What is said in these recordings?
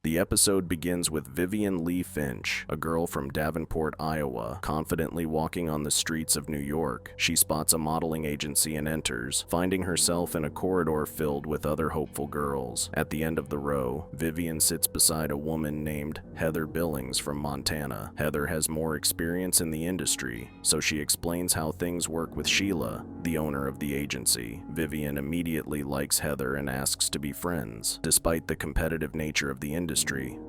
The episode begins with Vivian Lee Finch, a girl from Davenport, Iowa, confidently walking on the streets of New York. She spots a modeling agency and enters, finding herself in a corridor filled with other hopeful girls. At the end of the row, Vivian sits beside a woman named Heather Billings from Montana. Heather has more experience in the industry, so she explains how things work with Sheila, the owner of the agency. Vivian immediately likes Heather and asks to be friends. Despite the competitive nature of the industry,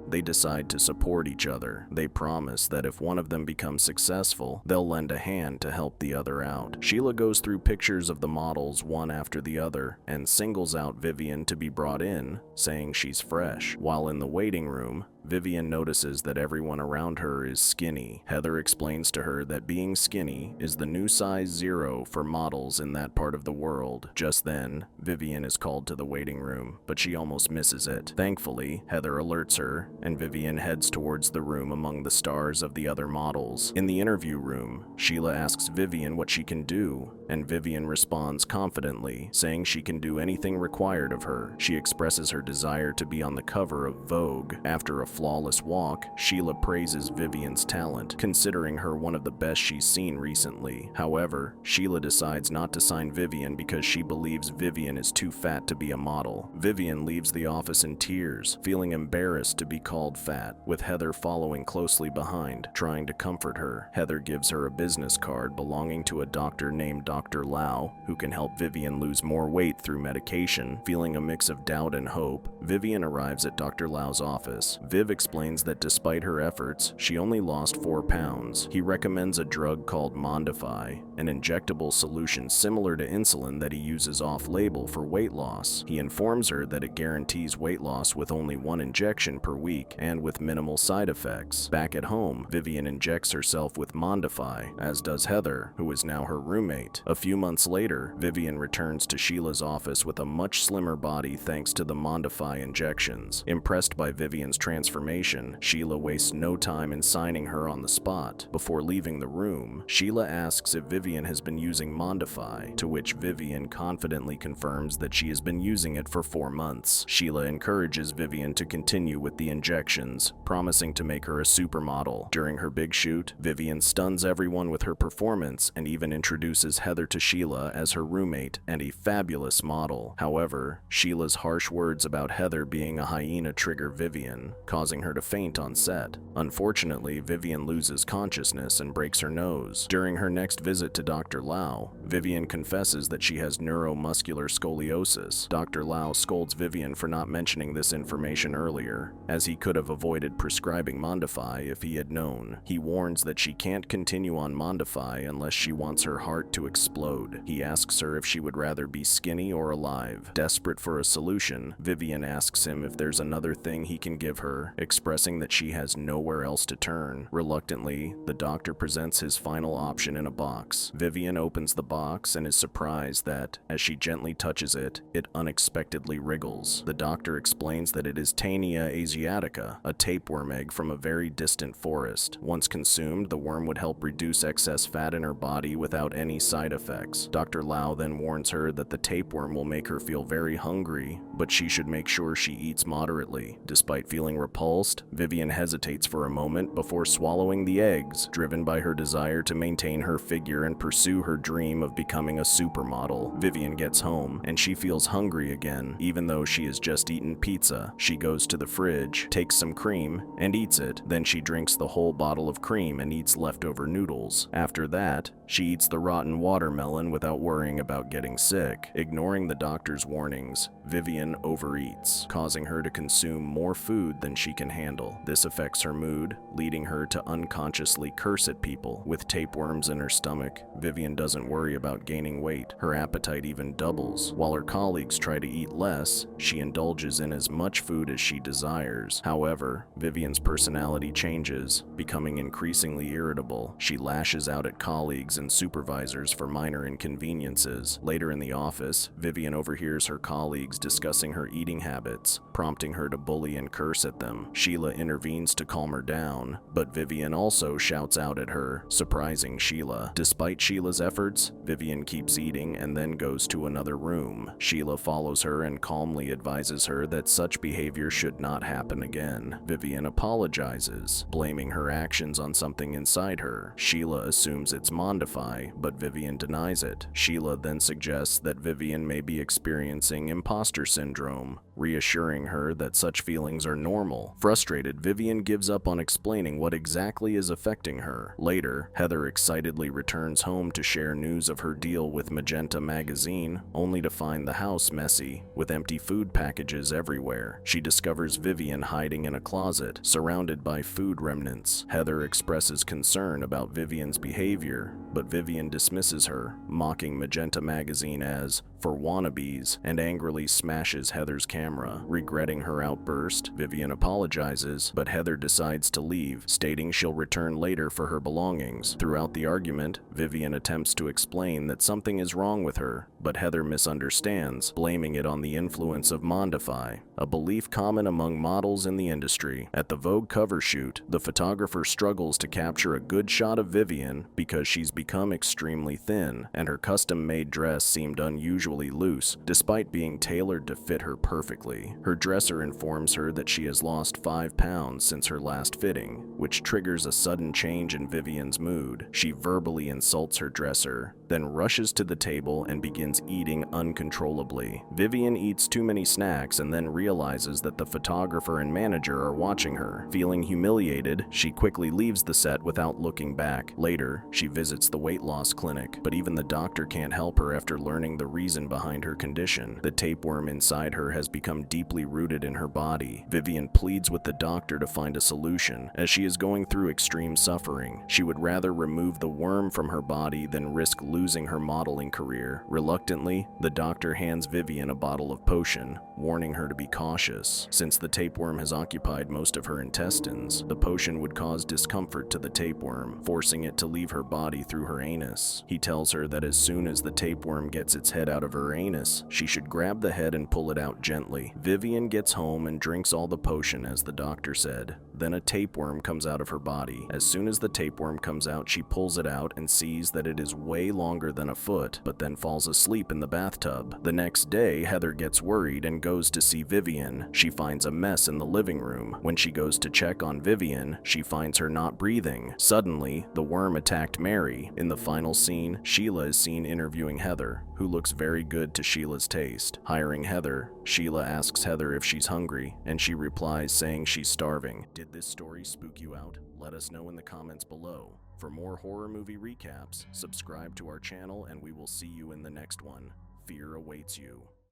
they decide to support each other. They promise that if one of them becomes successful, they'll lend a hand to help the other out. Sheila goes through pictures of the models one after the other and singles out Vivian to be brought in, saying she's fresh. While in the waiting room, Vivian notices that everyone around her is skinny. Heather explains to her that being skinny is the new size 0 for models in that part of the world. Just then, Vivian is called to the waiting room, but she almost misses it. Thankfully, Heather alerts her, and Vivian heads towards the room among the stars of the other models. In the interview room, Sheila asks Vivian what she can do, and Vivian responds confidently, saying she can do anything required of her. She expresses her desire to be on the cover of Vogue. After a flawless walk, Sheila praises Vivian's talent, considering her one of the best she's seen recently. However, Sheila decides not to sign Vivian because she believes Vivian is too fat to be a model. Vivian leaves the office in tears, feeling embarrassed to be called fat, with Heather following closely behind, trying to comfort her. Heather gives her a business card belonging to a doctor named Dr. Lau, who can help Vivian lose more weight through medication. Feeling a mix of doubt and hope, Vivian arrives at Dr. Lau's office. Viv explains that despite her efforts, she only lost 4 pounds. He recommends a drug called Mondify, an injectable solution similar to insulin that he uses off-label for weight loss. He informs her that it guarantees weight loss with only 1 injection per week and with minimal side effects. Back at home, Vivian injects herself with Mondify, as does Heather, who is now her roommate. A few months later, Vivian returns to Sheila's office with a much slimmer body thanks to the Mondify injections. Impressed by Vivian's transformation, Sheila wastes no time in signing her on the spot. Before leaving the room, Sheila asks if Vivian has been using Mondify, to which Vivian confidently confirms that she has been using it for 4 months. Sheila encourages Vivian to continue with the injections, promising to make her a supermodel. During her big shoot, Vivian stuns everyone with her performance and even introduces Heather to Sheila as her roommate and a fabulous model. However, Sheila's harsh words about Heather being a hyena trigger Vivian, causing her to faint on set. Unfortunately, Vivian loses consciousness and breaks her nose. During her next visit to Dr. Lau, Vivian confesses that she has neuromuscular scoliosis. Dr. Lau scolds Vivian for not mentioning this information earlier, as he could have avoided prescribing Mondify if he had known. He warns that she can't continue on Mondify unless she wants her heart to explode. He asks her if she would rather be skinny or alive. Desperate for a solution, Vivian asks him if there's another thing he can give her, expressing that she has nowhere else to turn. Reluctantly, the doctor presents his final option in a box. Vivian opens the box and is surprised that, as she gently touches it, it unexpectedly wriggles. The doctor explains that it is Taenia asiatica, a tapeworm egg from a very distant forest. Once consumed, the worm would help reduce excess fat in her body without any side effects. Dr. Lau then warns her that the tapeworm will make her feel very hungry, but she should make sure she eats moderately. Despite feeling repulsed, Vivian hesitates for a moment before swallowing the eggs, driven by her desire to maintain her figure and pursue her dream of becoming a supermodel. Vivian gets home, and she feels hungry again, even though she has just eaten pizza. She goes to the fridge, takes some cream, and eats it. Then she drinks the whole bottle of cream and eats leftover noodles. After that, she eats the rotten watermelon without worrying about getting sick. Ignoring the doctor's warnings, Vivian overeats, causing her to consume more food than she can handle. This affects her mood, leading her to unconsciously curse at people. With tapeworms in her stomach, Vivian doesn't worry about gaining weight. Her appetite even doubles. While her colleagues try to eat less, she indulges in as much food as she desires. However, Vivian's personality changes, becoming increasingly irritable. She lashes out at colleagues and supervisors for minor inconveniences. Later in the office, Vivian overhears her colleagues discussing her eating habits, prompting her to bully and curse at them. Sheila intervenes to calm her down, but Vivian also shouts out at her, surprising Sheila. Despite Sheila's efforts, Vivian keeps eating and then goes to another room. Sheila follows her and calmly advises her that such behavior should not happen again. Vivian apologizes, blaming her actions on something inside her. Sheila assumes it's Mondify, but Vivian denies it. Sheila then suggests that Vivian may be experiencing imposter syndrome, reassuring her that such feelings are normal. Frustrated, Vivian gives up on explaining what exactly is affecting her. Later, Heather excitedly returns home to share news of her deal with Magenta magazine, only to find the house messy, with empty food packages everywhere. She discovers Vivian hiding in a closet, surrounded by food remnants. Heather expresses concern about Vivian's behavior, but Vivian dismisses her, mocking Magenta magazine as for wannabes, and angrily smashes Heather's camera. Regretting her outburst, Vivian apologizes, but Heather decides to leave, stating she'll return later for her belongings. Throughout the argument, Vivian attempts to explain that something is wrong with her, but Heather misunderstands, blaming it on the influence of Mondify, a belief common among models in the industry. At the Vogue cover shoot, the photographer struggles to capture a good shot of Vivian because she's become extremely thin, and her custom-made dress seemed unusually loose, despite being tailored to fit her perfectly. Her dresser informs her that she has lost 5 pounds since her last fitting, which triggers a sudden change in Vivian's mood. She verbally insults her dresser, then rushes to the table and begins eating uncontrollably. Vivian eats too many snacks and then realizes that the photographer and manager are watching her. Feeling humiliated, she quickly leaves the set without looking back. Later, she visits the weight loss clinic, but even the doctor can't help her after learning the reason behind her condition. The tapeworm inside her has become deeply rooted in her body. Vivian pleads with the doctor to find a solution, as she is going through extreme suffering. She would rather remove the worm from her body than risk losing her modeling career. Reluctantly, the doctor hands Vivian a bottle of potion, warning her to be cautious. Since the tapeworm has occupied most of her intestines, the potion would cause discomfort to the tapeworm, forcing it to leave her body through her anus. He tells her that as soon as the tapeworm gets its head out of her anus, she should grab the head and pull it out gently. Vivian gets home and drinks all the potion as the doctor said. Then a tapeworm comes out of her body. As soon as the tapeworm comes out, she pulls it out and sees that it is way longer than a foot, but then falls asleep in the bathtub. The next day, Heather gets worried and goes to see Vivian. She finds a mess in the living room. When she goes to check on Vivian, she finds her not breathing. Suddenly, the worm attacked Mary. In the final scene, Sheila is seen interviewing Heather, who looks very good to Sheila's taste. Hiring Heather, Sheila asks Heather if she's hungry, and she replies saying she's starving. Did this story spook you out? Let us know in the comments below. For more horror movie recaps, subscribe to our channel and we will see you in the next one. Fear awaits you.